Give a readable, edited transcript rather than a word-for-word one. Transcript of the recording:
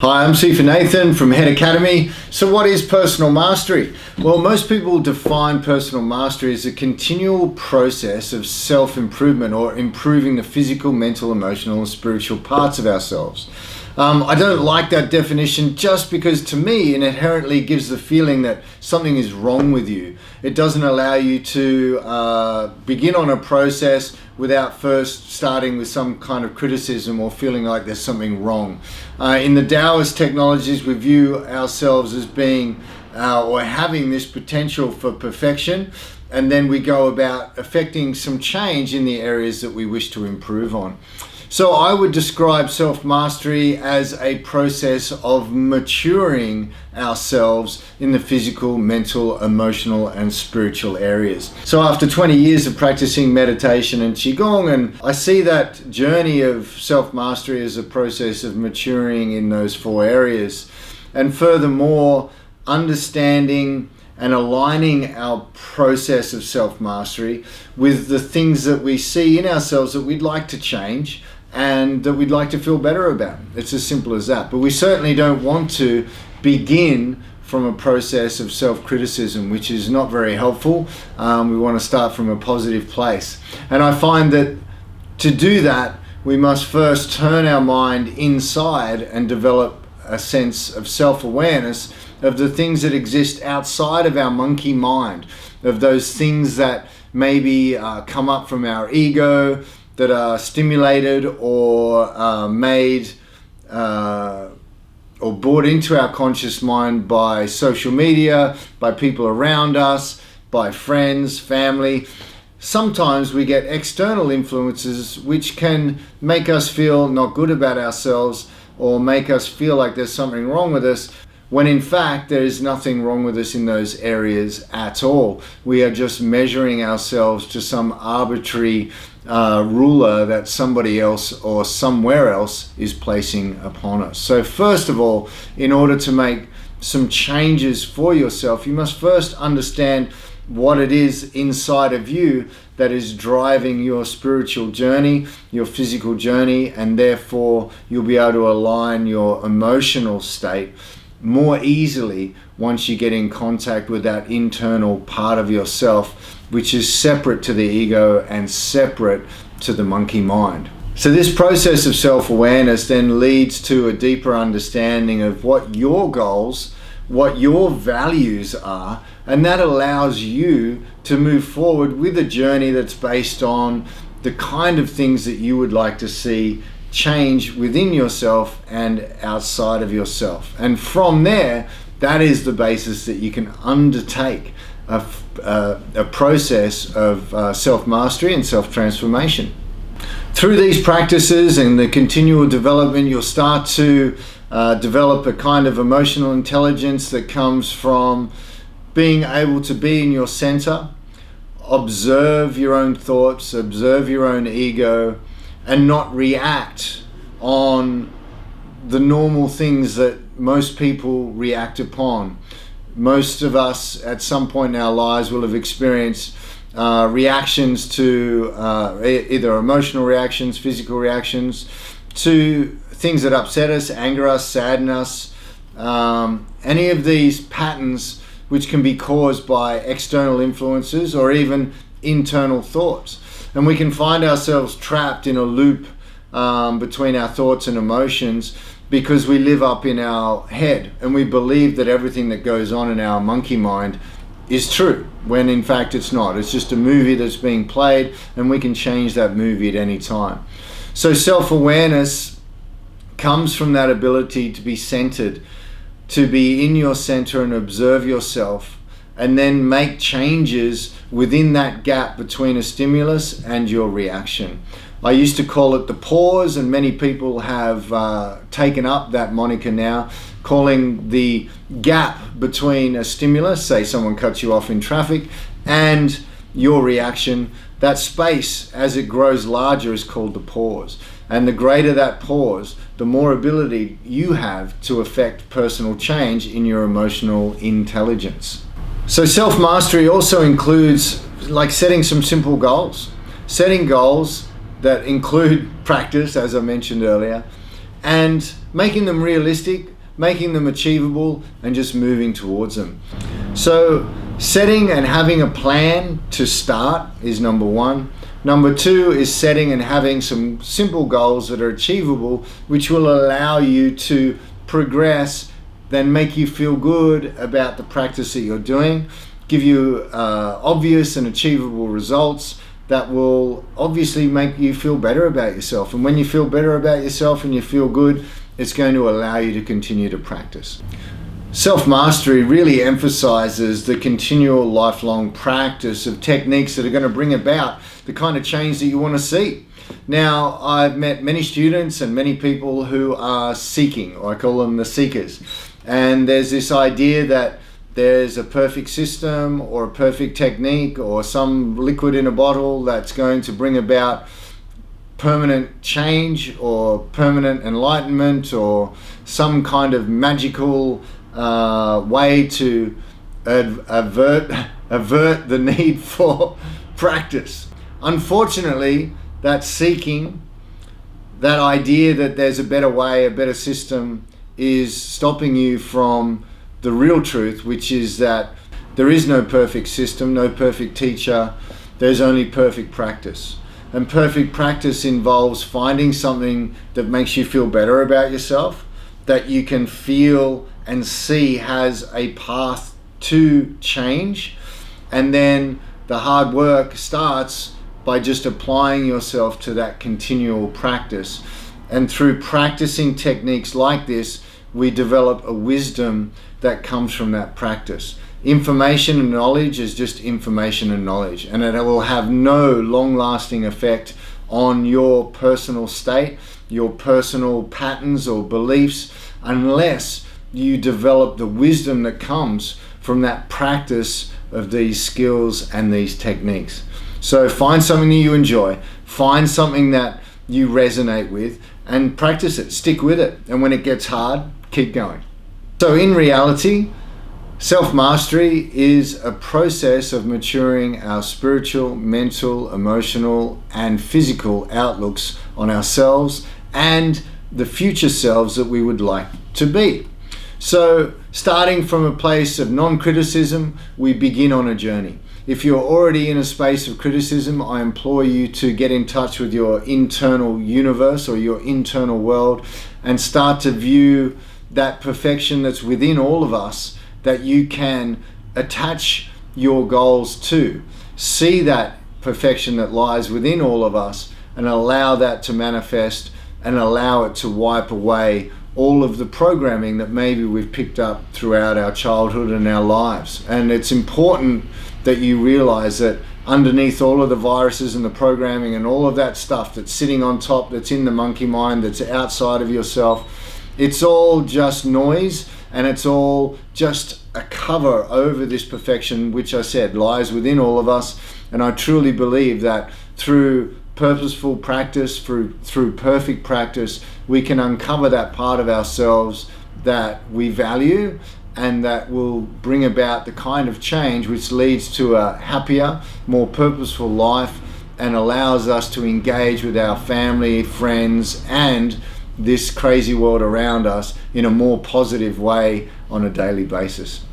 Hi, I'm Sifa Nathan from Head Academy. So what is personal mastery? Well, most people define personal mastery as a continual process of self-improvement or improving the physical, mental, emotional, and spiritual parts of ourselves. I don't like that definition just because to me it inherently gives the feeling that something is wrong with you. It doesn't allow you to begin on a process without first starting with some kind of criticism or feeling like there's something wrong. In the Taoist technologies, we view ourselves as being or having this potential for perfection, and then we go about effecting some change in the areas that we wish to improve on. So I would describe self-mastery as a process of maturing ourselves in the physical, mental, emotional, and spiritual areas. So after 20 years of practicing meditation and Qigong, and I see that journey of self-mastery as a process of maturing in those four areas. And furthermore, understanding and aligning our process of self-mastery with the things that we see in ourselves that we'd like to change and that we'd like to feel better about. It's as simple as that. But we certainly don't want to begin from a process of self-criticism, which is not very helpful. We want to start from a positive place. And I find that to do that, we must first turn our mind inside and develop a sense of self-awareness of the things that exist outside of our monkey mind, of those things that maybe come up from our ego, that are stimulated or made or brought into our conscious mind by social media, by people around us, by friends, family. Sometimes we get external influences which can make us feel not good about ourselves or make us feel like there's something wrong with us, when in fact there is nothing wrong with us in those areas at all. We are just measuring ourselves to some arbitrary ruler that somebody else or somewhere else is placing upon us. So first of all, in order to make some changes for yourself, you must first understand what it is inside of you that is driving your spiritual journey, your physical journey, and therefore you'll be able to align your emotional state more easily once you get in contact with that internal part of yourself, which is separate to the ego and separate to the monkey mind. So this process of self-awareness then leads to a deeper understanding of what your goals, what your values are, and that allows you to move forward with a journey that's based on the kind of things that you would like to see change within yourself and outside of yourself. And from there, that is the basis that you can undertake a process of self-mastery and self-transformation. Through these practices and the continual development, you'll start to develop a kind of emotional intelligence that comes from being able to be in your center, observe your own thoughts, observe your own ego, and not react on the normal things that most people react upon. Most of us at some point in our lives will have experienced reactions to either emotional reactions, physical reactions, to things that upset us, anger us, sadden us, any of these patterns which can be caused by external influences or even internal thoughts. And we can find ourselves trapped in a loop between our thoughts and emotions because we live up in our head and we believe that everything that goes on in our monkey mind is true, when in fact it's not. It's just a movie that's being played and we can change that movie at any time. So self-awareness comes from that ability to be centered, to be in your center and observe yourself, and then make changes within that gap between a stimulus and your reaction. I used to call it the pause, and many people have taken up that moniker now, calling the gap between a stimulus, say someone cuts you off in traffic, and your reaction. That space, as it grows larger, is called the pause. And the greater that pause, the more ability you have to affect personal change in your emotional intelligence. So self-mastery also includes like setting some simple goals. Setting goals that include practice, as I mentioned earlier, and making them realistic, making them achievable, and just moving towards them. So setting and having a plan to start is number one. Number two is setting and having some simple goals that are achievable, which will allow you to progress, then make you feel good about the practice that you're doing, give you obvious and achievable results that will obviously make you feel better about yourself. And when you feel better about yourself and you feel good, it's going to allow you to continue to practice. Self-mastery really emphasizes the continual lifelong practice of techniques that are going to bring about the kind of change that you want to see. Now, I've met many students and many people who are seeking, or I call them the seekers. And there's this idea that there's a perfect system or a perfect technique or some liquid in a bottle that's going to bring about permanent change or permanent enlightenment or some kind of magical way to avert the need for practice. Unfortunately, that seeking, that idea that there's a better way, a better system, is stopping you from the real truth, which is that there is no perfect system, no perfect teacher, there's only perfect practice. And perfect practice involves finding something that makes you feel better about yourself, that you can feel and see has a path to change. And then the hard work starts by just applying yourself to that continual practice. And through practicing techniques like this, we develop a wisdom that comes from that practice. Information and knowledge is just information and knowledge, and it will have no long-lasting effect on your personal state, your personal patterns or beliefs, unless you develop the wisdom that comes from that practice of these skills and these techniques. So find something that you enjoy, find something that you resonate with, and practice it, stick with it. And when it gets hard, keep going. So in reality, self-mastery is a process of maturing our spiritual, mental, emotional, and physical outlooks on ourselves and the future selves that we would like to be. So starting from a place of non-criticism, we begin on a journey. If you're already in a space of criticism, I implore you to get in touch with your internal universe or your internal world and start to view that perfection that's within all of us that you can attach your goals to. See that perfection that lies within all of us and allow that to manifest and allow it to wipe away all of the programming that maybe we've picked up throughout our childhood and our lives. And it's important that you realize that underneath all of the viruses and the programming and all of that stuff that's sitting on top, that's in the monkey mind, that's outside of yourself, it's all just noise, and it's all just a cover over this perfection, which I said lies within all of us. And I truly believe that through purposeful practice, through perfect practice, we can uncover that part of ourselves that we value and that will bring about the kind of change which leads to a happier, more purposeful life and allows us to engage with our family, friends, and this crazy world around us in a more positive way on a daily basis.